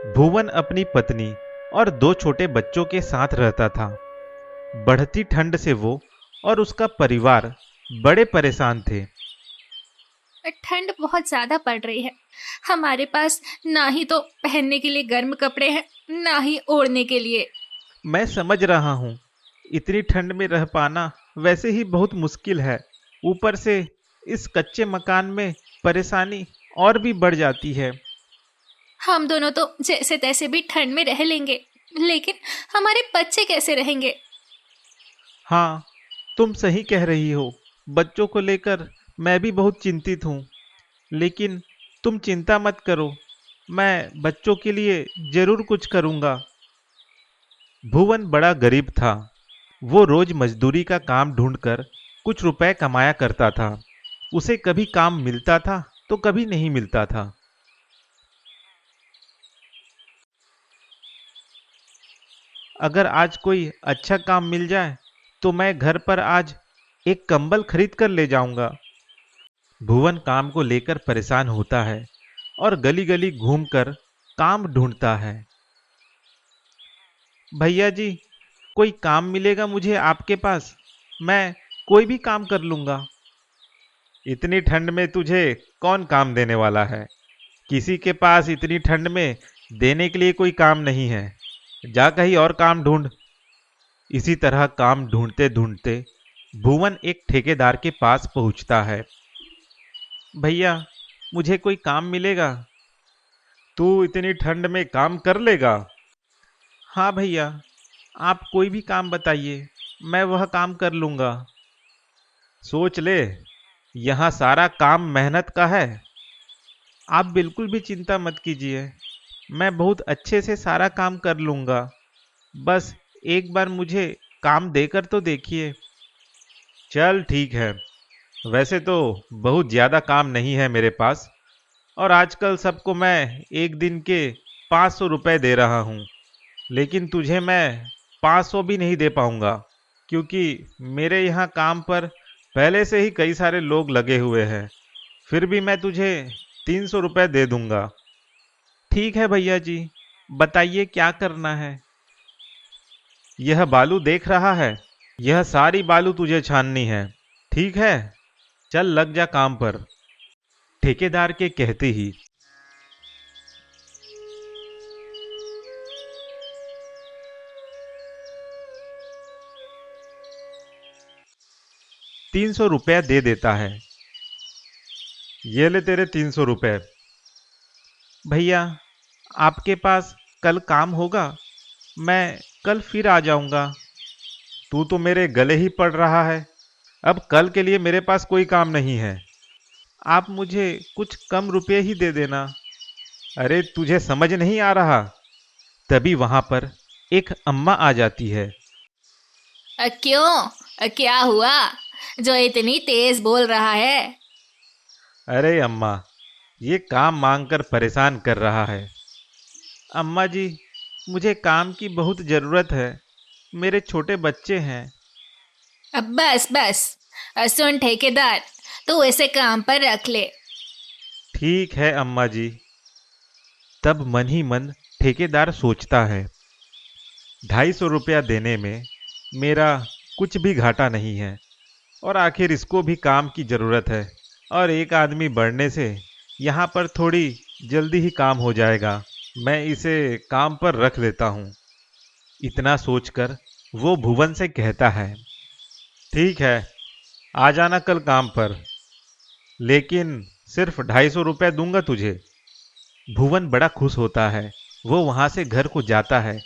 भुवन अपनी पत्नी और दो छोटे बच्चों के साथ रहता था। बढ़ती ठंड से वो और उसका परिवार बड़े परेशान थे। ठंड बहुत ज्यादा पड़ रही है। हमारे पास ना ही तो पहनने के लिए गर्म कपड़े हैं, ना ही ओढ़ने के लिए। मैं समझ रहा हूँ, इतनी ठंड में रह पाना वैसे ही बहुत मुश्किल है। ऊपर से इस कच्चे मकान में परेशानी और भी बढ़ जाती है। हम दोनों तो जैसे तैसे भी ठंड में रह लेंगे, लेकिन हमारे बच्चे कैसे रहेंगे? हाँ, तुम सही कह रही हो। बच्चों को लेकर मैं भी बहुत चिंतित हूँ। लेकिन तुम चिंता मत करो, मैं बच्चों के लिए जरूर कुछ करूँगा। भुवन बड़ा गरीब था। वो रोज मजदूरी का काम ढूंढकर कुछ रुपए कमाया करता था। उसे कभी काम मिलता था तो कभी नहीं मिलता था। अगर आज कोई अच्छा काम मिल जाए तो मैं घर पर आज एक कंबल खरीद कर ले जाऊंगा। भुवन काम को लेकर परेशान होता है और गली गली घूमकर काम ढूंढता है। भैया जी, कोई काम मिलेगा मुझे आपके पास? मैं कोई भी काम कर लूंगा। इतनी ठंड में तुझे कौन काम देने वाला है? किसी के पास इतनी ठंड में देने के लिए कोई काम नहीं है। जा कहीं और काम ढूंढ। इसी तरह काम ढूंढते ढूंढते भुवन एक ठेकेदार के पास पहुंचता है। भैया, मुझे कोई काम मिलेगा? तू इतनी ठंड में काम कर लेगा? हाँ भैया, आप कोई भी काम बताइए, मैं वह काम कर लूंगा। सोच ले, यहाँ सारा काम मेहनत का है। आप बिल्कुल भी चिंता मत कीजिए, मैं बहुत अच्छे से सारा काम कर लूंगा। बस एक बार मुझे काम देकर तो देखिए। चल ठीक है, वैसे तो बहुत ज़्यादा काम नहीं है मेरे पास, और आजकल सबको मैं एक दिन के 500 रुपये दे रहा हूँ। लेकिन तुझे मैं 500 भी नहीं दे पाऊंगा, क्योंकि मेरे यहाँ काम पर पहले से ही कई सारे लोग लगे हुए हैं। फिर भी मैं तुझे 300 रुपये दे दूंगा। ठीक है भैया जी, बताइए क्या करना है। यह बालू देख रहा है, यह सारी बालू तुझे छाननी है। ठीक है, चल लग जा काम पर। ठेकेदार के कहते ही 300 रुपया दे देता है। ये ले तेरे 300 रुपये। भैया, आपके पास कल काम होगा? मैं कल फिर आ जाऊंगा। तू तो मेरे गले ही पड़ रहा है। अब कल के लिए मेरे पास कोई काम नहीं है। आप मुझे कुछ कम रुपए ही दे देना। अरे तुझे समझ नहीं आ रहा? तभी वहां पर एक अम्मा आ जाती है। क्यों? क्या हुआ जो इतनी तेज बोल रहा है? अरे अम्मा, ये काम मांगकर परेशान कर रहा है। अम्मा जी, मुझे काम की बहुत ज़रूरत है। मेरे छोटे बच्चे हैं। अब बस बस। सुन ठेकेदार, तू इसे काम पर रख ले। ठीक है अम्मा जी। तब मन ही मन ठेकेदार सोचता है, 250 रुपया देने में मेरा कुछ भी घाटा नहीं है, और आखिर इसको भी काम की ज़रूरत है, और एक आदमी बढ़ने से यहाँ पर थोड़ी जल्दी ही काम हो जाएगा। मैं इसे काम पर रख देता हूँ। इतना सोचकर वो भुवन से कहता है, ठीक है, आ जाना कल काम पर, लेकिन सिर्फ 250 रुपया दूंगा तुझे। भुवन बड़ा खुश होता है। वो वहां से घर को जाता है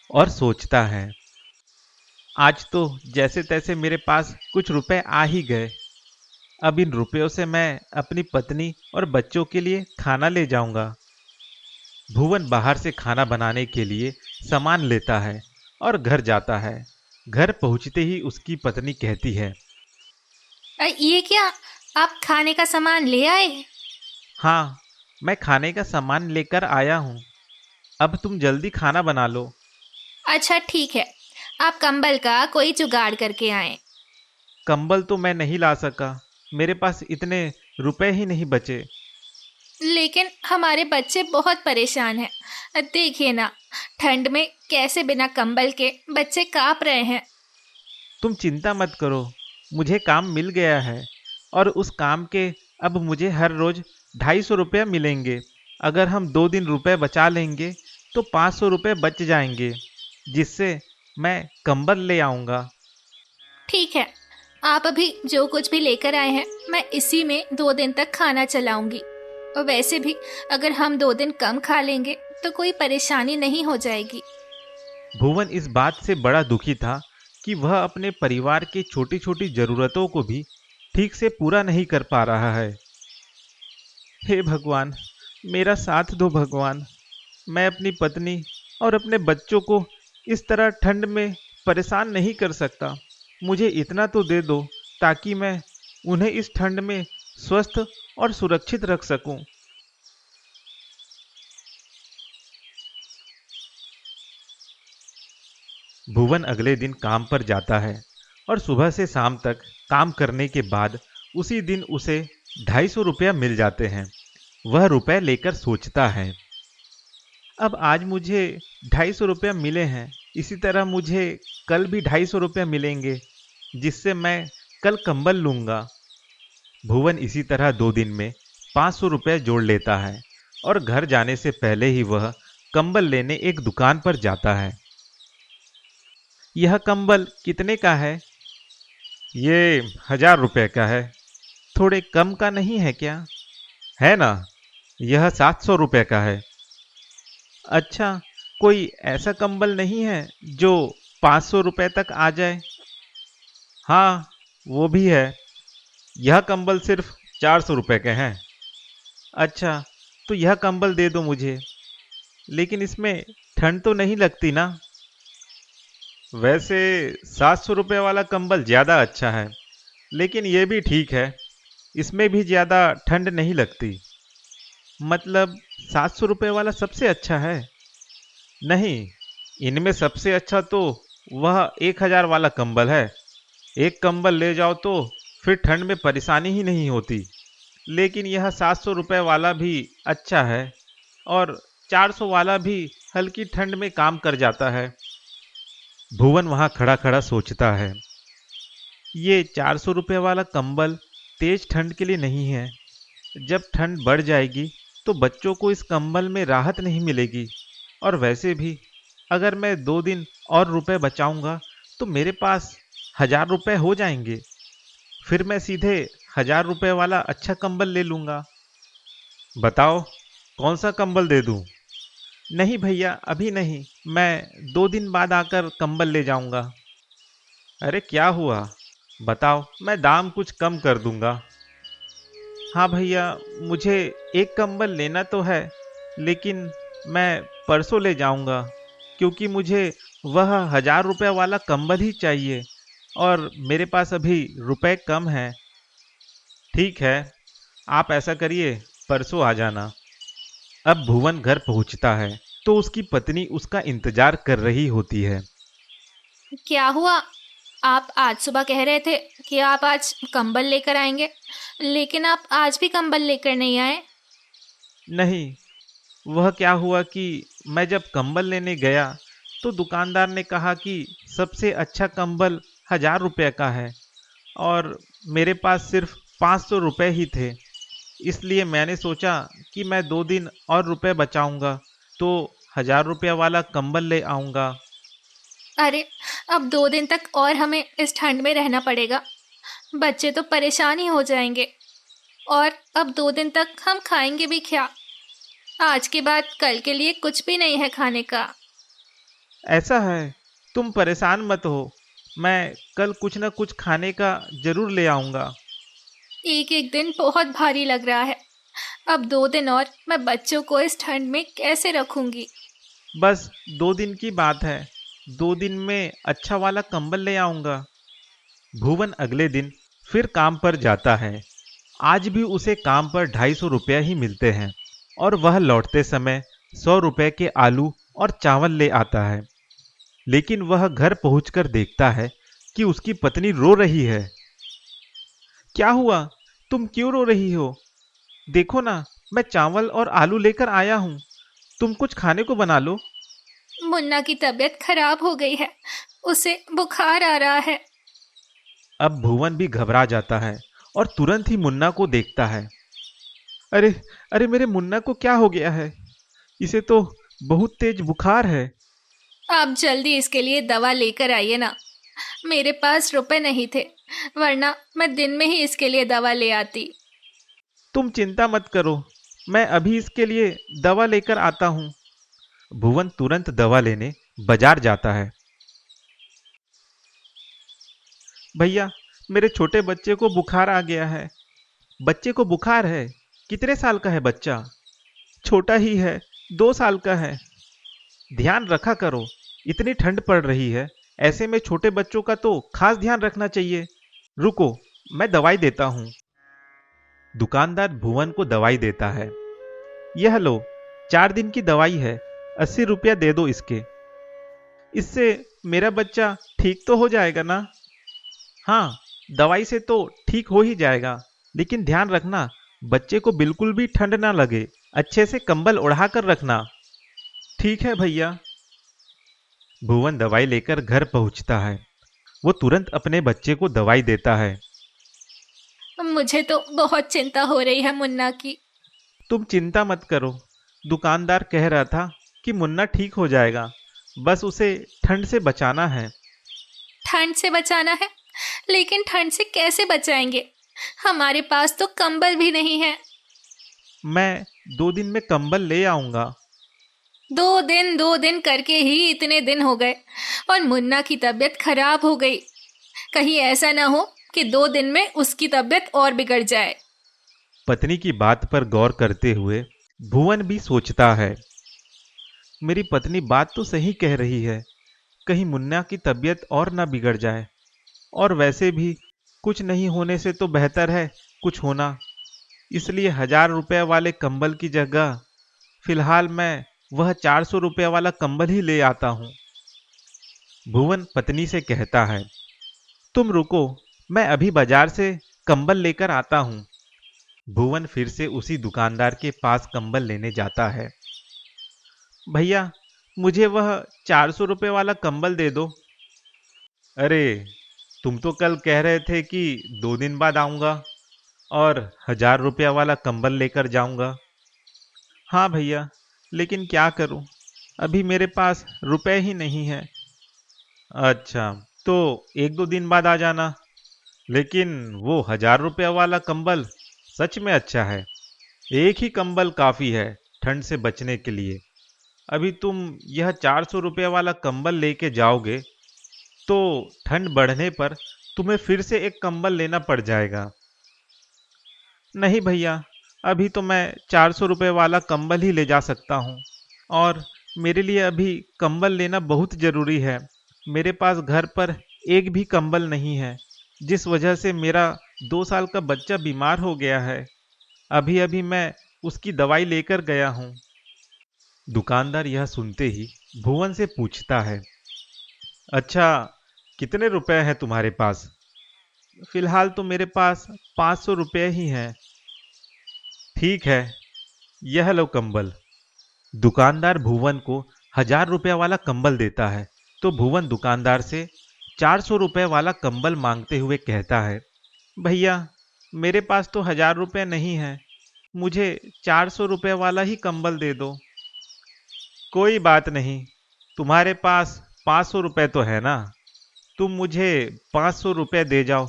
और सोचता है, आज तो जैसे तैसे मेरे पास कुछ रुपए आ ही गए। अब इन रुपयों से मैं अपनी पत्नी और बच्चों के लिए खाना ले जाऊंगा। भुवन बाहर से खाना बनाने के लिए सामान लेता है और घर जाता है। घर पहुंचते ही उसकी पत्नी कहती है, ये क्या, आप खाने का सामान ले आए? हाँ, मैं खाने का सामान लेकर आया हूँ। अब तुम जल्दी खाना बना लो। अच्छा ठीक है, आप कंबल का कोई जुगाड़ करके आए। कंबल तो मैं नहीं ला सका, मेरे पास इतने रुपए ही नहीं बचे। लेकिन हमारे बच्चे बहुत परेशान हैं। देखिए ना, ठंड में कैसे बिना कंबल के बच्चे कांप रहे हैं। तुम चिंता मत करो, मुझे काम मिल गया है और उस काम के अब मुझे हर रोज 250 रुपया मिलेंगे। अगर हम 2 दिन रुपए बचा लेंगे तो 500 रुपये बच जाएंगे, जिससे मैं कंबल ले आऊंगा। ठीक है, आप अभी जो कुछ भी लेकर आए हैं मैं इसी में 2 दिन तक खाना चलाऊंगी। और वैसे भी अगर हम 2 दिन कम खा लेंगे तो कोई परेशानी नहीं हो जाएगी। भुवन इस बात से बड़ा दुखी था कि वह अपने परिवार की छोटी छोटी जरूरतों को भी ठीक से पूरा नहीं कर पा रहा है। हे भगवान, मेरा साथ दो भगवान। मैं अपनी पत्नी और अपने बच्चों को इस तरह ठंड में परेशान नहीं कर सकता। मुझे इतना तो दे दो ताकि मैं उन्हें इस ठंड में स्वस्थ और सुरक्षित रख सकूं। भुवन अगले दिन काम पर जाता है और सुबह से शाम तक काम करने के बाद उसी दिन उसे 250 रुपया मिल जाते हैं। वह रुपए लेकर सोचता है, अब आज मुझे 250 रुपया मिले हैं, इसी तरह मुझे कल भी 250 रुपया मिलेंगे, जिससे मैं कल कंबल लूंगा। भुवन इसी तरह 2 दिन में 500 रुपये जोड़ लेता है और घर जाने से पहले ही वह कंबल लेने एक दुकान पर जाता है। यह कंबल कितने का है? ये 1000 रुपये का है। थोड़े कम का नहीं है क्या? है ना, यह 700 रुपये का है। अच्छा, कोई ऐसा कंबल नहीं है जो 500 रुपये तक आ जाए? हाँ, वो भी है। यह कंबल सिर्फ 400 रुपये के हैं। अच्छा, तो यह कंबल दे दो मुझे, लेकिन इसमें ठंड तो नहीं लगती ना? वैसे 700 रुपये वाला कंबल ज़्यादा अच्छा है, लेकिन ये भी ठीक है, इसमें भी ज़्यादा ठंड नहीं लगती। मतलब 700 रुपये वाला सबसे अच्छा है? नहीं, इनमें सबसे अच्छा तो वह 1000 वाला कंबल है। एक कंबल ले जाओ तो फिर ठंड में परेशानी ही नहीं होती। लेकिन यह 700 रुपये वाला भी अच्छा है और 400 वाला भी हल्की ठंड में काम कर जाता है। भुवन वहां खड़ा खड़ा सोचता है, ये 400 रुपये वाला कंबल तेज ठंड के लिए नहीं है। जब ठंड बढ़ जाएगी तो बच्चों को इस कंबल में राहत नहीं मिलेगी। और वैसे भी अगर मैं 2 दिन और रुपए बचाऊंगा तो मेरे पास 1000 रुपये हो जाएंगे। फिर मैं सीधे 1000 रुपये वाला अच्छा कंबल ले लूंगा। बताओ, कौन सा कंबल दे दूं? नहीं भैया, अभी नहीं, मैं 2 दिन बाद आकर कंबल ले जाऊंगा। अरे क्या हुआ, बताओ, मैं दाम कुछ कम कर दूंगा। हाँ भैया, मुझे एक कंबल लेना तो है, लेकिन मैं परसों ले जाऊंगा, क्योंकि मुझे वह 1000 रुपये वाला कंबल ही चाहिए और मेरे पास अभी रुपए कम हैं। ठीक है, आप ऐसा करिए, परसों आ जाना। अब भुवन घर पहुंचता है तो उसकी पत्नी उसका इंतजार कर रही होती है। क्या हुआ? आप आज सुबह कह रहे थे कि आप आज कंबल लेकर आएंगे, लेकिन आप आज भी कंबल लेकर नहीं आए। नहीं, वह क्या हुआ कि मैं जब कंबल लेने गया तो दुकानदार ने कहा कि सबसे अच्छा कंबल 1000 रुपये का है और मेरे पास सिर्फ 500 रुपये ही थे। इसलिए मैंने सोचा कि मैं 2 दिन और रुपए बचाऊंगा तो 1000 रुपये वाला कंबल ले आऊंगा। अरे, अब 2 दिन तक और हमें इस ठंड में रहना पड़ेगा। बच्चे तो परेशान ही हो जाएंगे। और अब 2 दिन तक हम खाएंगे भी क्या? आज के बाद कल के लिए कुछ भी नहीं है खाने का। ऐसा है, तुम परेशान मत हो, मैं कल कुछ न कुछ खाने का जरूर ले आऊंगा। एक एक दिन बहुत भारी लग रहा है। अब 2 दिन और मैं बच्चों को इस ठंड में कैसे रखूंगी? बस 2 दिन की बात है, 2 दिन में अच्छा वाला कंबल ले आऊंगा। भुवन अगले दिन फिर काम पर जाता है। आज भी उसे काम पर 250 रुपया ही मिलते हैं और वह लौटते समय 100 रुपये के आलू और चावल ले आता है। लेकिन वह घर पहुंचकर देखता है कि उसकी पत्नी रो रही है। क्या हुआ? तुम क्यों रो रही हो? देखो ना, मैं चावल और आलू लेकर आया हूँ। तुम कुछ खाने को बना लो। मुन्ना की तबीयत खराब हो गई है, उसे बुखार आ रहा है। अब भुवन भी घबरा जाता है और तुरंत ही मुन्ना को देखता है। अरे, अरे मेरे मुन्ना को क्या हो गया है? इसे तो बहुत तेज बुखार है। आप जल्दी इसके लिए दवा लेकर आइए ना। मेरे पास रुपए नहीं थे, वरना मैं दिन में ही इसके लिए दवा ले आती। तुम चिंता मत करो, मैं अभी इसके लिए दवा लेकर आता हूँ। भुवन तुरंत दवा लेने बाजार जाता है। भैया, मेरे छोटे बच्चे को बुखार आ गया है। बच्चे को बुखार है? कितने साल का है बच्चा? छोटा ही है, 2 साल का है। ध्यान रखा करो, इतनी ठंड पड़ रही है, ऐसे में छोटे बच्चों का तो खास ध्यान रखना चाहिए। रुको, मैं दवाई देता हूँ। दुकानदार भुवन को दवाई देता है। यह लो, 4 दिन की दवाई है, 80 रुपया दे दो इसके। इससे मेरा बच्चा ठीक तो हो जाएगा ना? हाँ, दवाई से तो ठीक हो ही जाएगा, लेकिन ध्यान रखना, बच्चे को बिल्कुल भी ठंड ना लगे। अच्छे से कंबल ओढ़ा कर रखना। ठीक है भैया। भुवन दवाई लेकर घर पहुंचता है। वो तुरंत अपने बच्चे को दवाई देता है। मुझे तो बहुत चिंता हो रही है मुन्ना की। तुम चिंता मत करो, दुकानदार कह रहा था कि मुन्ना ठीक हो जाएगा, बस उसे ठंड से बचाना है। ठंड से बचाना है? लेकिन ठंड से कैसे बचाएंगे? हमारे पास तो कंबल भी नहीं है। मैं 2 दिन में कंबल ले आऊंगा। 2 दिन करके ही इतने दिन हो गए और मुन्ना की तबीयत खराब हो गई। कहीं ऐसा ना हो कि 2 दिन में उसकी तबीयत और बिगड़ जाए। पत्नी की बात पर गौर करते हुए भुवन भी सोचता है, मेरी पत्नी बात तो सही कह रही है, कहीं मुन्ना की तबीयत और ना बिगड़ जाए। और वैसे भी कुछ नहीं होने से तो बेहतर है कुछ होना। इसलिए 1000 रुपये वाले कंबल की जगह फिलहाल मैं वह 400 रुपये वाला कंबल ही ले आता हूँ। भुवन पत्नी से कहता है, तुम रुको, मैं अभी बाजार से कंबल लेकर आता हूँ। भुवन फिर से उसी दुकानदार के पास कंबल लेने जाता है। भैया, मुझे वह 400 रुपये वाला कंबल दे दो। अरे, तुम तो कल कह रहे थे कि 2 दिन बाद आऊंगा और 1000 रुपया वाला कंबल लेकर जाऊंगा। हाँ भैया, लेकिन क्या करूं, अभी मेरे पास रुपए ही नहीं है। अच्छा, तो 1-2 दिन बाद आ जाना। लेकिन वो 1000 रुपया वाला कंबल सच में अच्छा है। एक ही कंबल काफी है ठंड से बचने के लिए। अभी तुम यह 400 रुपये वाला कंबल लेके जाओगे तो ठंड बढ़ने पर तुम्हें फिर से एक कंबल लेना पड़ जाएगा। नहीं भैया, अभी तो मैं 400 रुपये वाला कंबल ही ले जा सकता हूँ। और मेरे लिए अभी कंबल लेना बहुत ज़रूरी है। मेरे पास घर पर एक भी कंबल नहीं है, जिस वजह से मेरा 2 साल का बच्चा बीमार हो गया है। अभी अभी मैं उसकी दवाई लेकर गया हूँ। दुकानदार यह सुनते ही भुवन से पूछता है, अच्छा, कितने रुपए हैं तुम्हारे पास? फिलहाल तो मेरे पास 500 रुपये ही हैं। ठीक है, यह लो कंबल। दुकानदार भुवन को 1000 रुपया वाला कंबल देता है, तो भुवन दुकानदार से 400 रुपये वाला कंबल मांगते हुए कहता है, भैया, मेरे पास तो 1000 रुपये नहीं है, मुझे 400 रुपये वाला ही कंबल दे दो। कोई बात नहीं, तुम्हारे पास 500 रुपये तो है ना, तुम मुझे 500 रुपये दे जाओ।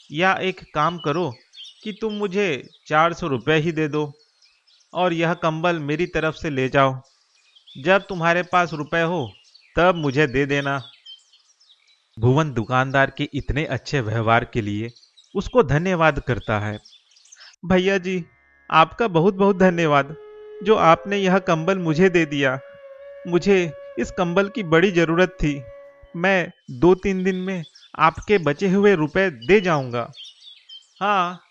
या एक काम करो कि तुम मुझे 400 रुपये ही दे दो और यह कंबल मेरी तरफ से ले जाओ। जब तुम्हारे पास रुपए हो तब मुझे दे देना। भुवन दुकानदार के इतने अच्छे व्यवहार के लिए उसको धन्यवाद करता है। भैया जी, आपका बहुत बहुत धन्यवाद, जो आपने यह कंबल मुझे दे दिया। मुझे इस कंबल की बड़ी ज़रूरत थी। मैं 2-3 दिन में आपके बचे हुए रुपए दे जाऊंगा। हाँ,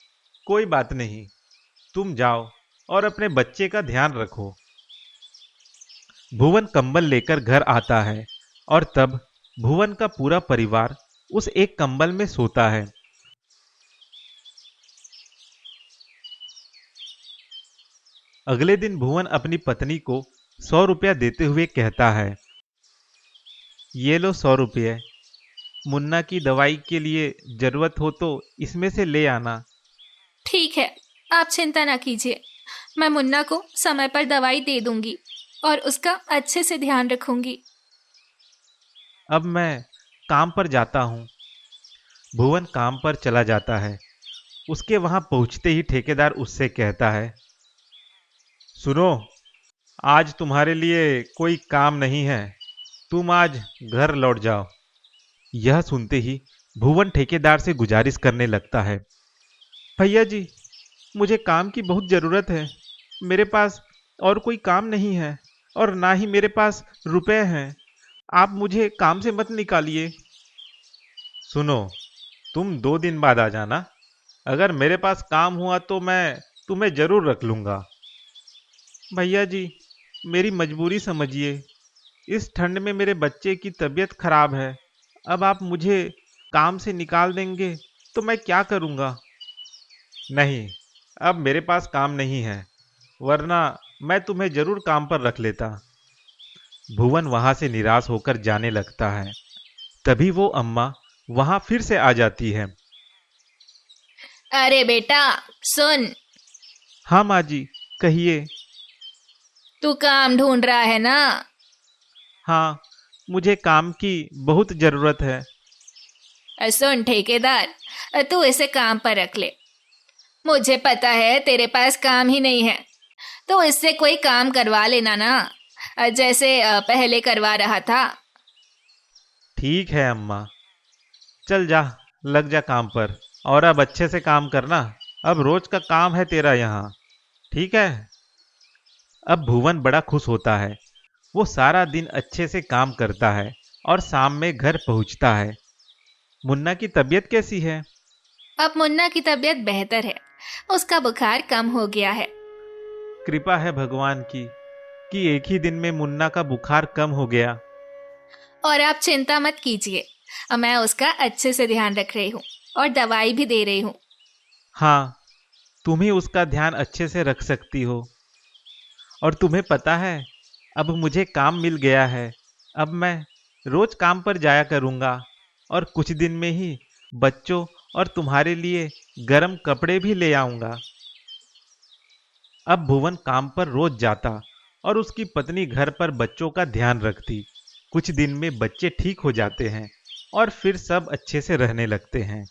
कोई बात नहीं, तुम जाओ और अपने बच्चे का ध्यान रखो। भुवन कंबल लेकर घर आता है और तब भुवन का पूरा परिवार उस एक कंबल में सोता है। अगले दिन भुवन अपनी पत्नी को 100 रुपया देते हुए कहता है, ये लो 100 रुपये। मुन्ना की दवाई के लिए जरूरत हो तो इसमें से ले आना। ठीक है, आप चिंता ना कीजिए। मैं मुन्ना को समय पर दवाई दे दूंगी और उसका अच्छे से ध्यान रखूंगी। अब मैं काम पर जाता हूँ। भुवन काम पर चला जाता है। उसके वहां पहुंचते ही ठेकेदार उससे कहता है, सुनो, आज तुम्हारे लिए कोई काम नहीं है, तुम आज घर लौट जाओ। यह सुनते ही भुवन ठेकेदार से गुजारिश करने लगता है, भैया जी, मुझे काम की बहुत ज़रूरत है। मेरे पास और कोई काम नहीं है और ना ही मेरे पास रुपए हैं। आप मुझे काम से मत निकालिए। सुनो, तुम 2 दिन बाद आ जाना। अगर मेरे पास काम हुआ तो मैं तुम्हें जरूर रख लूंगा। भैया जी, मेरी मजबूरी समझिए। इस ठंड में मेरे बच्चे की तबीयत खराब है। अब आप मुझे काम से निकाल देंगे तो मैं क्या करूंगा? नहीं, अब मेरे पास काम नहीं है, वरना मैं तुम्हें जरूर काम पर रख लेता। भुवन वहां से निराश होकर जाने लगता है। तभी वो अम्मा वहां फिर से आ जाती है। अरे बेटा, सुन। हाँ माँ जी, कहिए। तू काम ढूंढ रहा है ना? हाँ, मुझे काम की बहुत जरूरत है। सुन ठेकेदार, तू इसे काम पर रख ले। मुझे पता है तेरे पास काम ही नहीं है, तो इससे कोई काम करवा लेना ना, जैसे पहले करवा रहा था। ठीक है अम्मा, चल जा, लग जा काम पर। और अब अच्छे से काम करना। अब रोज का काम है तेरा यहाँ, ठीक है? अब भुवन बड़ा खुश होता है। वो सारा दिन अच्छे से काम करता है और शाम में घर पहुंचता है। मुन्ना की तबीयत कैसी है? अब मुन्ना की तबीयत बेहतर है, उसका बुखार कम हो गया है। कृपा है भगवान की कि एक ही दिन में मुन्ना का बुखार कम हो गया। और आप चिंता मत कीजिए, मैं उसका अच्छे से ध्यान रख रही हूँ और दवाई भी दे रही हूँ। हाँ, तुम ही उसका ध्यान अच्छे से रख सकती हो। और तुम्हें पता है, अब मुझे काम मिल गया है। अब मैं रोज काम पर जाया करूंगा और कुछ दिन में ही बच्चों और तुम्हारे लिए गर्म कपड़े भी ले आऊंगा। अब भुवन काम पर रोज जाता और उसकी पत्नी घर पर बच्चों का ध्यान रखती। कुछ दिन में बच्चे ठीक हो जाते हैं और फिर सब अच्छे से रहने लगते हैं।